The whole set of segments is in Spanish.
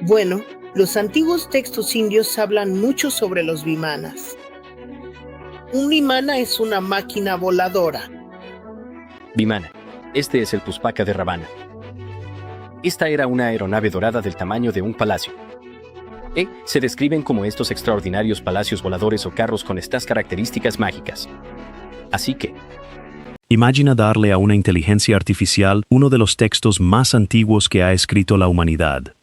Bueno, los antiguos textos indios hablan mucho sobre los vimanas. Un vimana es una máquina voladora. Vimana. Este es el Puspaka de Ravana. Esta era una aeronave dorada del tamaño de un palacio. Se describen como estos extraordinarios palacios voladores o carros con estas características mágicas. Así que, imagina darle a una inteligencia artificial uno de los textos más antiguos que ha escrito la humanidad.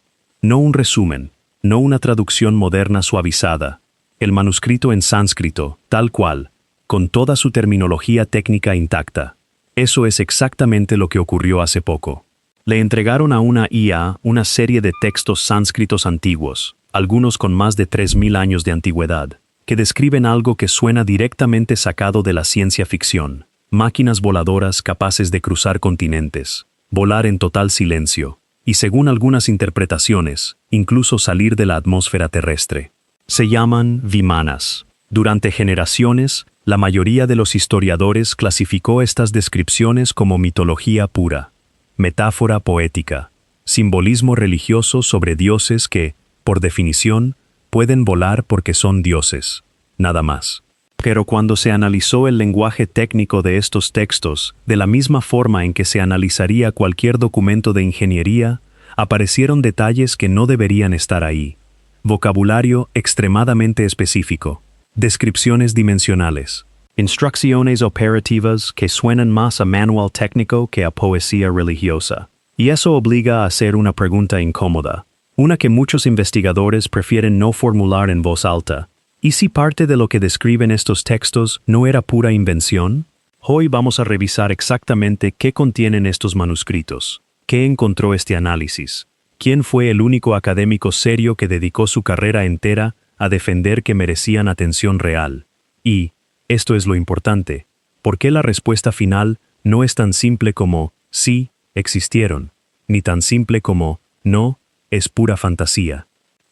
No un resumen, no una traducción moderna suavizada. El manuscrito en sánscrito, tal cual, con toda su terminología técnica intacta. Eso es exactamente lo que ocurrió hace poco. Le entregaron a una IA una serie de textos sánscritos antiguos, algunos con más de 3000 años de antigüedad, que describen algo que suena directamente sacado de la ciencia ficción. Máquinas voladoras capaces de cruzar continentes, volar en total silencio, y según algunas interpretaciones, incluso salir de la atmósfera terrestre. Se llaman vimanas. Durante generaciones, la mayoría de los historiadores clasificó estas descripciones como mitología pura, metáfora poética, simbolismo religioso sobre dioses que, por definición, pueden volar porque son dioses, nada más. Pero cuando se analizó el lenguaje técnico de estos textos, de la misma forma en que se analizaría cualquier documento de ingeniería, aparecieron detalles que no deberían estar ahí. Vocabulario extremadamente específico. Descripciones dimensionales. Instrucciones operativas que suenan más a manual técnico que a poesía religiosa. Y eso obliga a hacer una pregunta incómoda. Una que muchos investigadores prefieren no formular en voz alta. ¿Y si parte de lo que describen estos textos no era pura invención? Hoy vamos a revisar exactamente qué contienen estos manuscritos. ¿Qué encontró este análisis? ¿Quién fue el único académico serio que dedicó su carrera entera a defender que merecían atención real? Y, esto es lo importante, ¿por qué la respuesta final no es tan simple como sí, existieron, ni tan simple como no, es pura fantasía?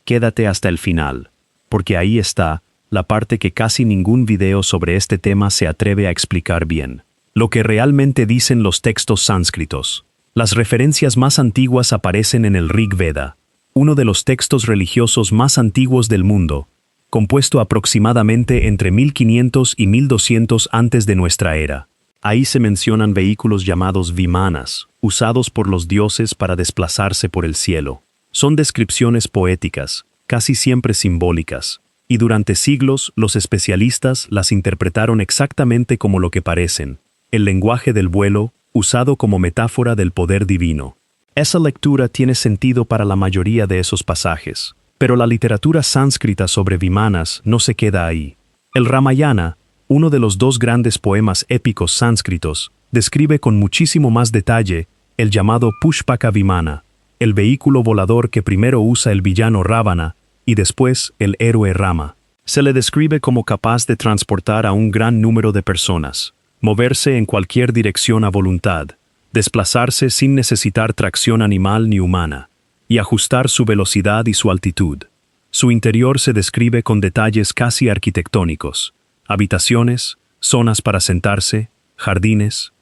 Quédate hasta el final, porque ahí está la parte que casi ningún video sobre este tema se atreve a explicar bien. Lo que realmente dicen los textos sánscritos. Las referencias más antiguas aparecen en el Rig Veda, uno de los textos religiosos más antiguos del mundo, compuesto aproximadamente entre 1500 y 1200 antes de nuestra era. Ahí se mencionan vehículos llamados vimanas, usados por los dioses para desplazarse por el cielo. Son descripciones poéticas, casi siempre simbólicas, y durante siglos los especialistas las interpretaron exactamente como lo que parecen, el lenguaje del vuelo, usado como metáfora del poder divino. Esa lectura tiene sentido para la mayoría de esos pasajes, pero la literatura sánscrita sobre vimanas no se queda ahí. El Ramayana, uno de los dos grandes poemas épicos sánscritos, describe con muchísimo más detalle el llamado Pushpaka Vimana, el vehículo volador que primero usa el villano Ravana y después el héroe Rama. Se le describe como capaz de transportar a un gran número de personas, moverse en cualquier dirección a voluntad, desplazarse sin necesitar tracción animal ni humana, y ajustar su velocidad y su altitud. Su interior se describe con detalles casi arquitectónicos, habitaciones, zonas para sentarse, jardines.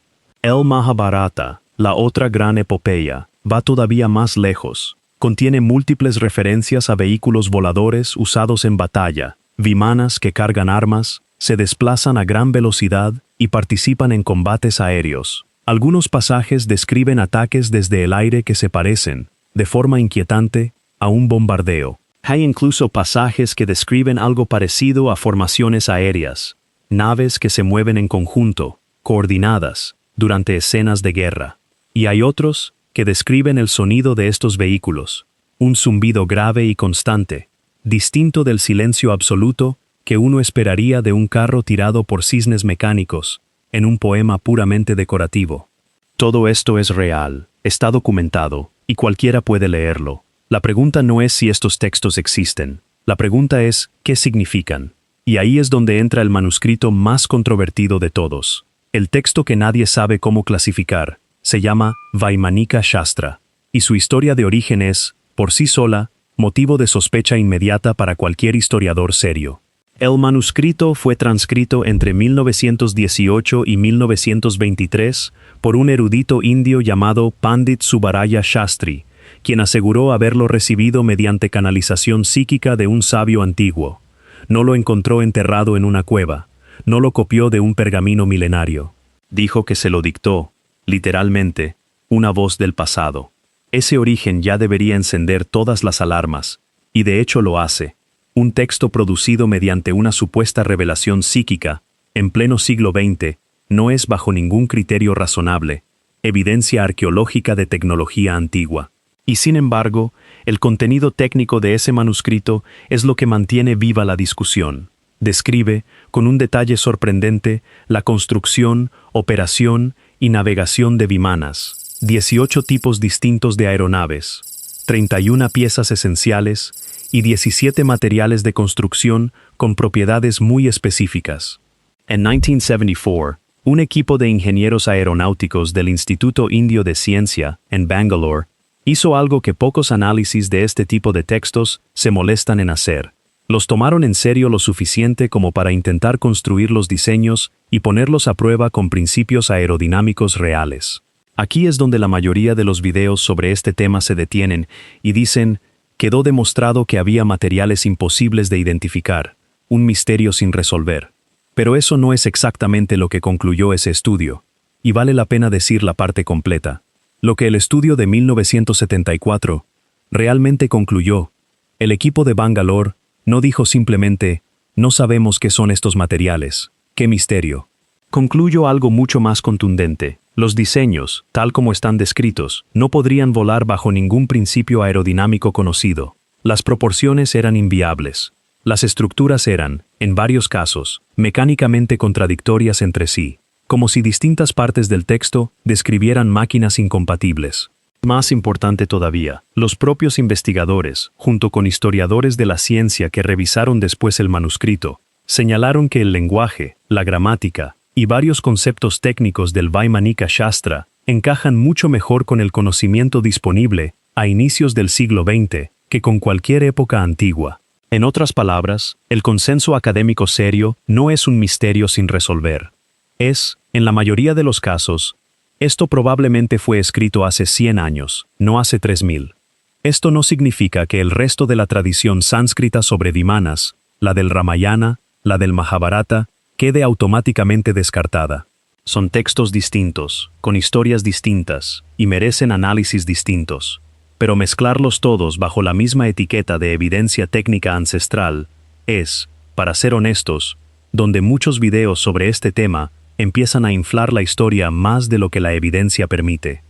El Mahabharata, la otra gran epopeya, va todavía más lejos. Contiene múltiples referencias a vehículos voladores usados en batalla, vimanas que cargan armas, se desplazan a gran velocidad y participan en combates aéreos. Algunos pasajes describen ataques desde el aire que se parecen, de forma inquietante, a un bombardeo. Hay incluso pasajes que describen algo parecido a formaciones aéreas, naves que se mueven en conjunto, coordinadas, durante escenas de guerra. Y hay otros que describen el sonido de estos vehículos, un zumbido grave y constante, distinto del silencio absoluto que uno esperaría de un carro tirado por cisnes mecánicos, en un poema puramente decorativo. Todo esto es real, está documentado, y cualquiera puede leerlo. La pregunta no es si estos textos existen, la pregunta es ¿qué significan? Y ahí es donde entra el manuscrito más controvertido de todos. El texto que nadie sabe cómo clasificar, se llama Vaimanika Shastra, y su historia de origen es, por sí sola, motivo de sospecha inmediata para cualquier historiador serio. El manuscrito fue transcrito entre 1918 y 1923 por un erudito indio llamado Pandit Subbaraya Shastri, quien aseguró haberlo recibido mediante canalización psíquica de un sabio antiguo. No lo encontró enterrado en una cueva, no lo copió de un pergamino milenario. Dijo que se lo dictó, literalmente, una voz del pasado. Ese origen ya debería encender todas las alarmas, y de hecho lo hace. Un texto producido mediante una supuesta revelación psíquica, en pleno siglo XX, no es bajo ningún criterio razonable, evidencia arqueológica de tecnología antigua. Y sin embargo, el contenido técnico de ese manuscrito es lo que mantiene viva la discusión. Describe, con un detalle sorprendente, la construcción, operación y navegación de vimanas, 18 tipos distintos de aeronaves, 31 piezas esenciales y 17 materiales de construcción con propiedades muy específicas. En 1974, un equipo de ingenieros aeronáuticos del Instituto Indio de Ciencia, en Bangalore, hizo algo que pocos análisis de este tipo de textos se molestan en hacer. Los tomaron en serio lo suficiente como para intentar construir los diseños y ponerlos a prueba con principios aerodinámicos reales. Aquí es donde la mayoría de los videos sobre este tema se detienen y dicen, quedó demostrado que había materiales imposibles de identificar, un misterio sin resolver. Pero eso no es exactamente lo que concluyó ese estudio, y vale la pena decir la parte completa. Lo que el estudio de 1974 realmente concluyó, el equipo de Bangalore no dijo simplemente, no sabemos qué son estos materiales, qué misterio. Concluyó algo mucho más contundente. Los diseños, tal como están descritos, no podrían volar bajo ningún principio aerodinámico conocido. Las proporciones eran inviables. Las estructuras eran, en varios casos, mecánicamente contradictorias entre sí, como si distintas partes del texto describieran máquinas incompatibles. Más importante todavía, los propios investigadores, junto con historiadores de la ciencia que revisaron después el manuscrito, señalaron que el lenguaje, la gramática y varios conceptos técnicos del Vaimanika Shastra encajan mucho mejor con el conocimiento disponible a inicios del siglo XX que con cualquier época antigua. En otras palabras, el consenso académico serio no es un misterio sin resolver. Es, en la mayoría de los casos, esto probablemente fue escrito hace 100 años, no hace 3000. Esto no significa que el resto de la tradición sánscrita sobre vimanas, la del Ramayana, la del Mahabharata, quede automáticamente descartada. Son textos distintos, con historias distintas, y merecen análisis distintos. Pero mezclarlos todos bajo la misma etiqueta de evidencia técnica ancestral es, para ser honestos, donde muchos videos sobre este tema empiezan a inflar la historia más de lo que la evidencia permite.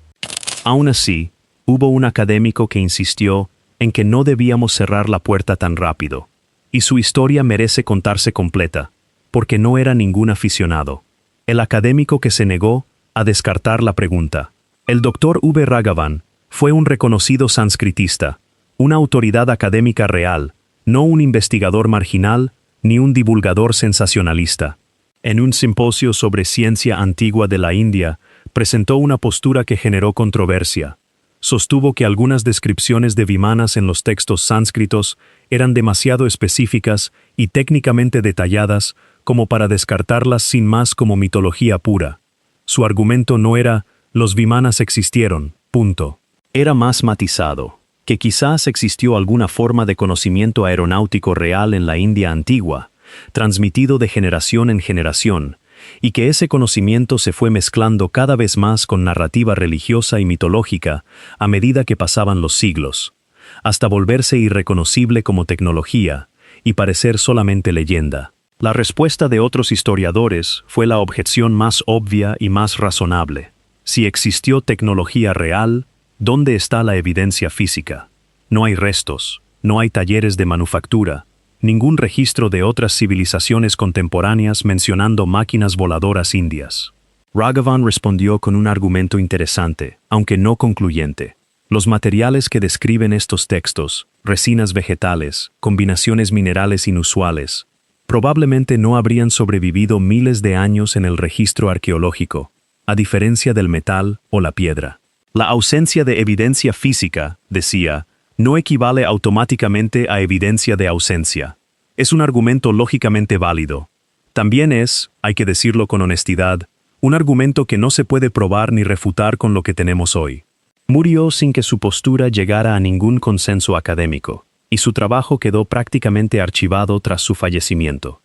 Aún así, hubo un académico que insistió en que no debíamos cerrar la puerta tan rápido, y su historia merece contarse completa, porque no era ningún aficionado. El académico que se negó a descartar la pregunta. El Dr. V. Raghavan fue un reconocido sánscritista, una autoridad académica real, no un investigador marginal ni un divulgador sensacionalista. En un simposio sobre ciencia antigua de la India, presentó una postura que generó controversia. Sostuvo que algunas descripciones de vimanas en los textos sánscritos eran demasiado específicas y técnicamente detalladas como para descartarlas sin más como mitología pura. Su argumento no era, los vimanas existieron, punto. Era más matizado, que quizás existió alguna forma de conocimiento aeronáutico real en la India antigua, transmitido de generación en generación, y que ese conocimiento se fue mezclando cada vez más con narrativa religiosa y mitológica a medida que pasaban los siglos, hasta volverse irreconocible como tecnología y parecer solamente leyenda. La respuesta de otros historiadores fue la objeción más obvia y más razonable. Si existió tecnología real, ¿dónde está la evidencia física? No hay restos, no hay talleres de manufactura, ningún registro de otras civilizaciones contemporáneas mencionando máquinas voladoras indias. Raghavan respondió con un argumento interesante, aunque no concluyente. Los materiales que describen estos textos, resinas vegetales, combinaciones minerales inusuales, probablemente no habrían sobrevivido miles de años en el registro arqueológico, a diferencia del metal o la piedra. La ausencia de evidencia física, decía, no equivale automáticamente a evidencia de ausencia. Es un argumento lógicamente válido. También es, hay que decirlo con honestidad, un argumento que no se puede probar ni refutar con lo que tenemos hoy. Murió sin que su postura llegara a ningún consenso académico, y su trabajo quedó prácticamente archivado tras su fallecimiento.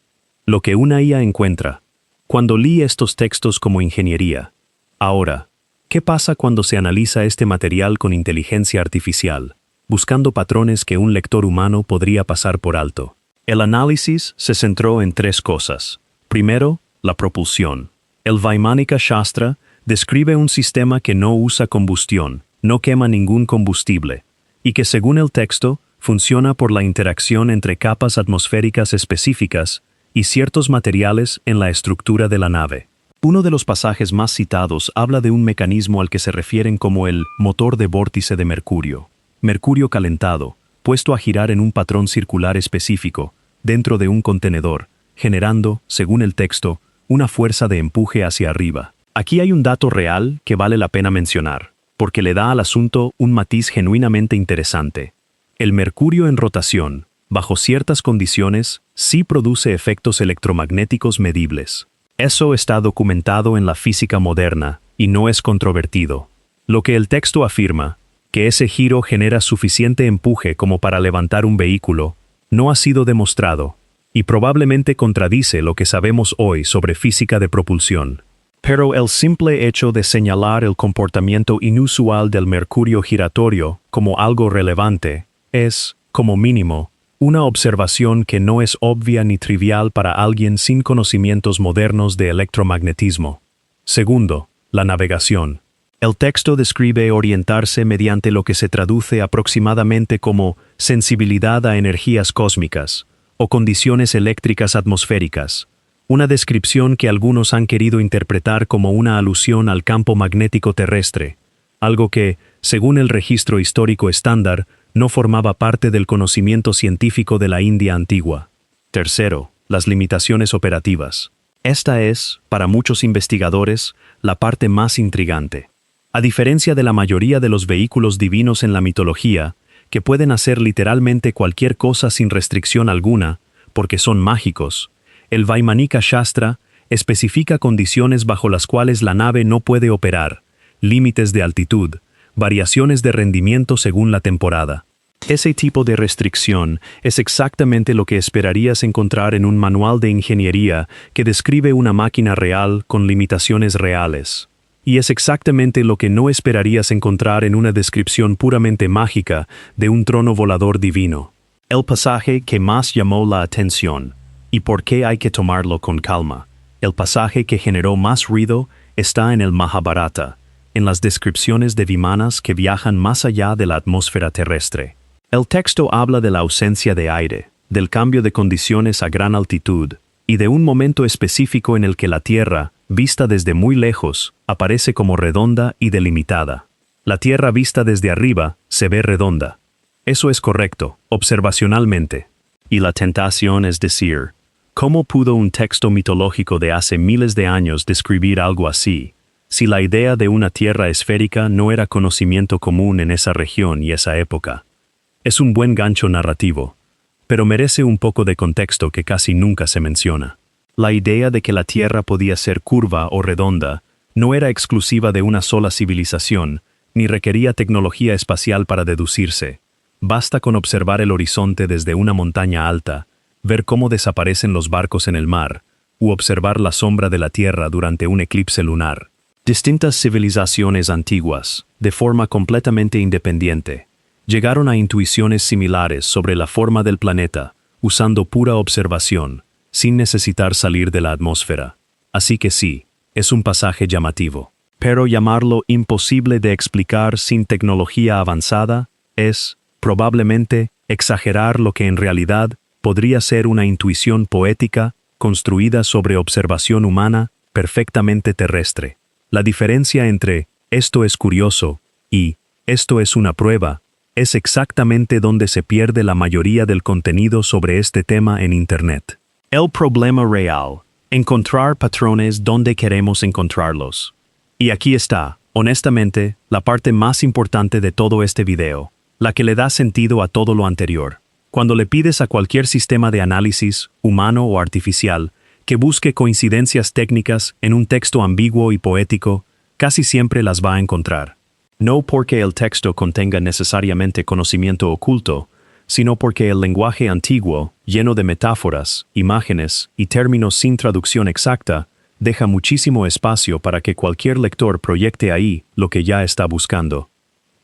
Lo que una IA encuentra. Cuando leí estos textos como ingeniería. Ahora, ¿qué pasa cuando se analiza este material con inteligencia artificial, buscando patrones que un lector humano podría pasar por alto? El análisis se centró en 3 cosas. Primero, la propulsión. El Vaimanika Shastra describe un sistema que no usa combustión, no quema ningún combustible, y que según el texto, funciona por la interacción entre capas atmosféricas específicas y ciertos materiales en la estructura de la nave. Uno de los pasajes más citados habla de un mecanismo al que se refieren como el motor de vórtice de mercurio. Mercurio calentado, puesto a girar en un patrón circular específico, dentro de un contenedor, generando, según el texto, una fuerza de empuje hacia arriba. Aquí hay un dato real que vale la pena mencionar, porque le da al asunto un matiz genuinamente interesante. El mercurio en rotación, bajo ciertas condiciones, sí produce efectos electromagnéticos medibles. Eso está documentado en la física moderna y no es controvertido. Lo que el texto afirma, que ese giro genera suficiente empuje como para levantar un vehículo, no ha sido demostrado, y probablemente contradice lo que sabemos hoy sobre física de propulsión. Pero el simple hecho de señalar el comportamiento inusual del mercurio giratorio como algo relevante es, como mínimo, una observación que no es obvia ni trivial para alguien sin conocimientos modernos de electromagnetismo. Segundo, la navegación. El texto describe orientarse mediante lo que se traduce aproximadamente como sensibilidad a energías cósmicas o condiciones eléctricas atmosféricas, una descripción que algunos han querido interpretar como una alusión al campo magnético terrestre, algo que, según el registro histórico estándar, no formaba parte del conocimiento científico de la India antigua. Tercero, las limitaciones operativas. Esta es, para muchos investigadores, la parte más intrigante. A diferencia de la mayoría de los vehículos divinos en la mitología, que pueden hacer literalmente cualquier cosa sin restricción alguna, porque son mágicos, el Vaimanika Shastra especifica condiciones bajo las cuales la nave no puede operar, límites de altitud, variaciones de rendimiento según la temporada. Ese tipo de restricción es exactamente lo que esperarías encontrar en un manual de ingeniería que describe una máquina real con limitaciones reales. Y es exactamente lo que no esperarías encontrar en una descripción puramente mágica de un trono volador divino. El pasaje que más llamó la atención, y por qué hay que tomarlo con calma, el pasaje que generó más ruido está en el Mahabharata, en las descripciones de vimanas que viajan más allá de la atmósfera terrestre. El texto habla de la ausencia de aire, del cambio de condiciones a gran altitud, y de un momento específico en el que la Tierra, vista desde muy lejos, aparece como redonda y delimitada. La Tierra vista desde arriba se ve redonda. Eso es correcto, observacionalmente. Y la tentación es decir, ¿cómo pudo un texto mitológico de hace miles de años describir algo así, si la idea de una Tierra esférica no era conocimiento común en esa región y esa época? Es un buen gancho narrativo, pero merece un poco de contexto que casi nunca se menciona. La idea de que la Tierra podía ser curva o redonda no era exclusiva de una sola civilización, ni requería tecnología espacial para deducirse. Basta con observar el horizonte desde una montaña alta, ver cómo desaparecen los barcos en el mar, u observar la sombra de la Tierra durante un eclipse lunar. Distintas civilizaciones antiguas, de forma completamente independiente, llegaron a intuiciones similares sobre la forma del planeta, usando pura observación, sin necesitar salir de la atmósfera. Así que sí, es un pasaje llamativo. Pero llamarlo imposible de explicar sin tecnología avanzada es, probablemente, exagerar lo que en realidad podría ser una intuición poética construida sobre observación humana perfectamente terrestre. La diferencia entre «esto es curioso» y «esto es una prueba» es exactamente donde se pierde la mayoría del contenido sobre este tema en Internet. El problema real, encontrar patrones donde queremos encontrarlos. Y aquí está, honestamente, la parte más importante de todo este video, la que le da sentido a todo lo anterior. Cuando le pides a cualquier sistema de análisis, humano o artificial, que busque coincidencias técnicas en un texto ambiguo y poético, casi siempre las va a encontrar. No porque el texto contenga necesariamente conocimiento oculto, sino porque el lenguaje antiguo, lleno de metáforas, imágenes y términos sin traducción exacta, deja muchísimo espacio para que cualquier lector proyecte ahí lo que ya está buscando.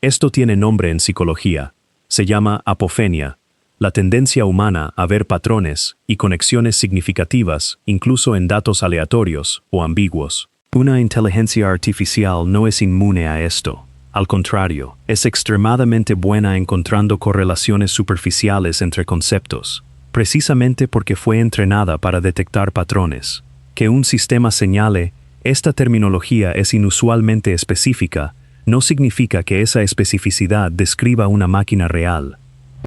Esto tiene nombre en psicología. Se llama apofenia, la tendencia humana a ver patrones y conexiones significativas incluso en datos aleatorios o ambiguos. Una inteligencia artificial no es inmune a esto. Al contrario, es extremadamente buena encontrando correlaciones superficiales entre conceptos, precisamente porque fue entrenada para detectar patrones. Que un sistema señale, esta terminología es inusualmente específica, no significa que esa especificidad describa una máquina real.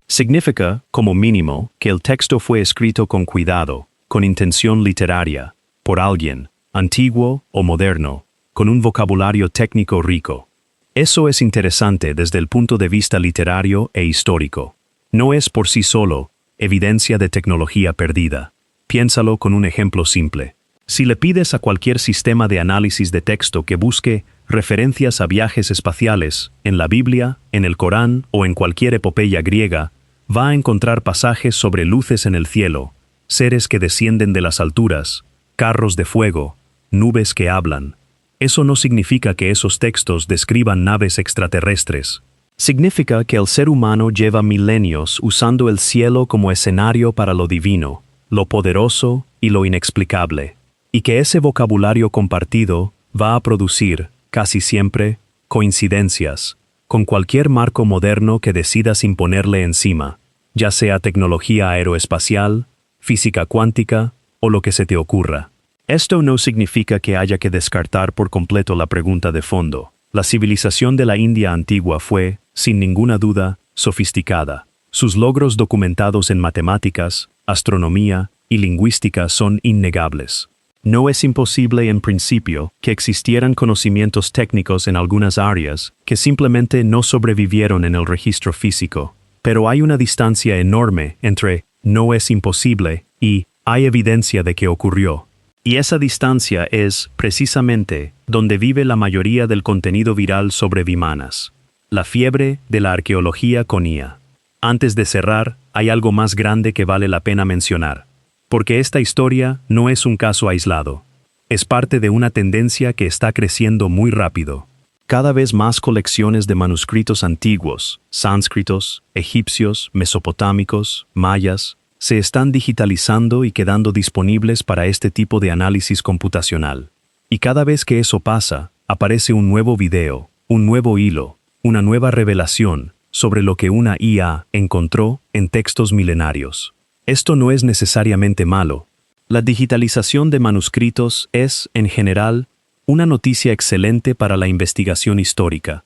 Significa, como mínimo, que el texto fue escrito con cuidado, con intención literaria, por alguien, antiguo o moderno, con un vocabulario técnico rico. Eso es interesante desde el punto de vista literario e histórico. No es por sí solo evidencia de tecnología perdida. Piénsalo con un ejemplo simple. Si le pides a cualquier sistema de análisis de texto que busque referencias a viajes espaciales, en la Biblia, en el Corán o en cualquier epopeya griega, va a encontrar pasajes sobre luces en el cielo, seres que descienden de las alturas, carros de fuego, nubes que hablan. Eso no significa que esos textos describan naves extraterrestres. Significa que el ser humano lleva milenios usando el cielo como escenario para lo divino, lo poderoso y lo inexplicable, y que ese vocabulario compartido va a producir, casi siempre, coincidencias, con cualquier marco moderno que decidas imponerle encima, ya sea tecnología aeroespacial, física cuántica o lo que se te ocurra. Esto no significa que haya que descartar por completo la pregunta de fondo. La civilización de la India antigua fue, sin ninguna duda, sofisticada. Sus logros documentados en matemáticas, astronomía y lingüística son innegables. No es imposible en principio que existieran conocimientos técnicos en algunas áreas que simplemente no sobrevivieron en el registro físico, pero hay una distancia enorme entre no es imposible y hay evidencia de que ocurrió. Y esa distancia es, precisamente, donde vive la mayoría del contenido viral sobre vimanas. La fiebre de la arqueología con IA. Antes de cerrar, hay algo más grande que vale la pena mencionar. Porque esta historia no es un caso aislado. Es parte de una tendencia que está creciendo muy rápido. Cada vez más colecciones de manuscritos antiguos, sánscritos, egipcios, mesopotámicos, mayas, se están digitalizando y quedando disponibles para este tipo de análisis computacional. Y cada vez que eso pasa, aparece un nuevo video, un nuevo hilo, una nueva revelación sobre lo que una IA encontró en textos milenarios. Esto no es necesariamente malo. La digitalización de manuscritos es, en general, una noticia excelente para la investigación histórica.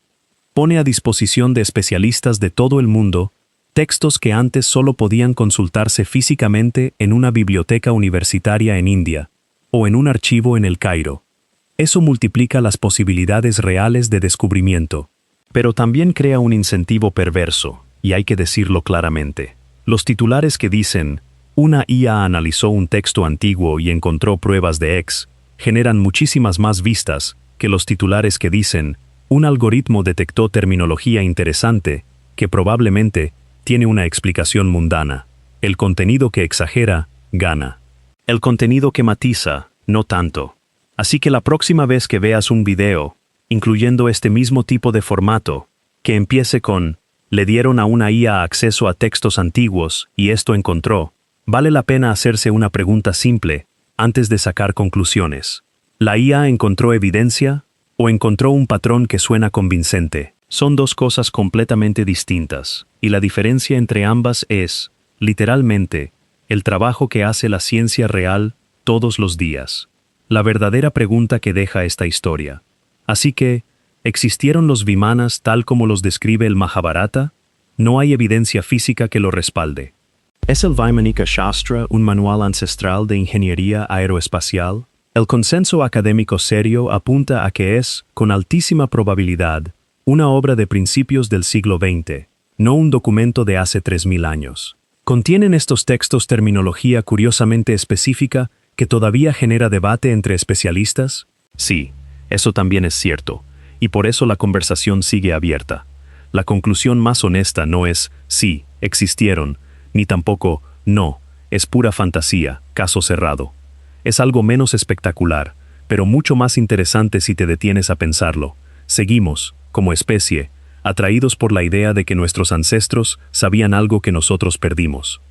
Pone a disposición de especialistas de todo el mundo textos que antes solo podían consultarse físicamente en una biblioteca universitaria en India o en un archivo en El Cairo. Eso multiplica las posibilidades reales de descubrimiento, pero también crea un incentivo perverso, y hay que decirlo claramente. Los titulares que dicen, una IA analizó un texto antiguo y encontró pruebas de X, generan muchísimas más vistas que los titulares que dicen, un algoritmo detectó terminología interesante, que probablemente tiene una explicación mundana. El contenido que exagera, gana. El contenido que matiza, no tanto. Así que la próxima vez que veas un video, incluyendo este mismo tipo de formato, que empiece con, le dieron a una IA acceso a textos antiguos y esto encontró, vale la pena hacerse una pregunta simple antes de sacar conclusiones. ¿La IA encontró evidencia o encontró un patrón que suena convincente? Son dos cosas completamente distintas, y la diferencia entre ambas es, literalmente, el trabajo que hace la ciencia real todos los días. La verdadera pregunta que deja esta historia. Así que, ¿existieron los vimanas tal como los describe el Mahabharata? No hay evidencia física que lo respalde. ¿Es el Vaimanika Shastra un manual ancestral de ingeniería aeroespacial? El consenso académico serio apunta a que es, con altísima probabilidad, una obra de principios del siglo XX, no un documento de hace 3000 años. ¿Contienen estos textos terminología curiosamente específica que todavía genera debate entre especialistas? Sí, eso también es cierto. y por eso la conversación sigue abierta. La conclusión más honesta no es sí, existieron, ni tampoco no, es pura fantasía, caso cerrado. Es algo menos espectacular, pero mucho más interesante si te detienes a pensarlo. Seguimos, como especie, atraídos por la idea de que nuestros ancestros sabían algo que nosotros perdimos.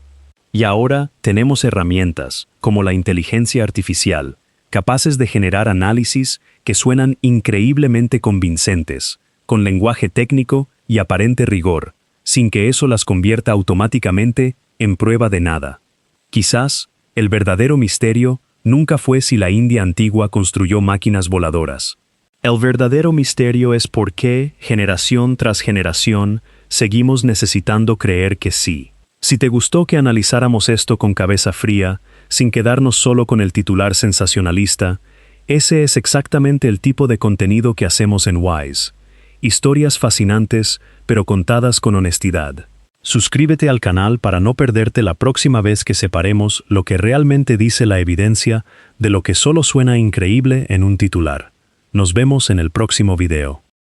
Y ahora tenemos herramientas, como la inteligencia artificial, capaces de generar análisis que suenan increíblemente convincentes, con lenguaje técnico y aparente rigor, sin que eso las convierta automáticamente en prueba de nada. Quizás, el verdadero misterio nunca fue si la India antigua construyó máquinas voladoras. El verdadero misterio es por qué, generación tras generación, seguimos necesitando creer que sí. Si te gustó que analizáramos esto con cabeza fría, sin quedarnos solo con el titular sensacionalista, ese es exactamente el tipo de contenido que hacemos en Wise. Historias fascinantes, pero contadas con honestidad. Suscríbete al canal para no perderte la próxima vez que separemos lo que realmente dice la evidencia de lo que solo suena increíble en un titular. Nos vemos en el próximo video.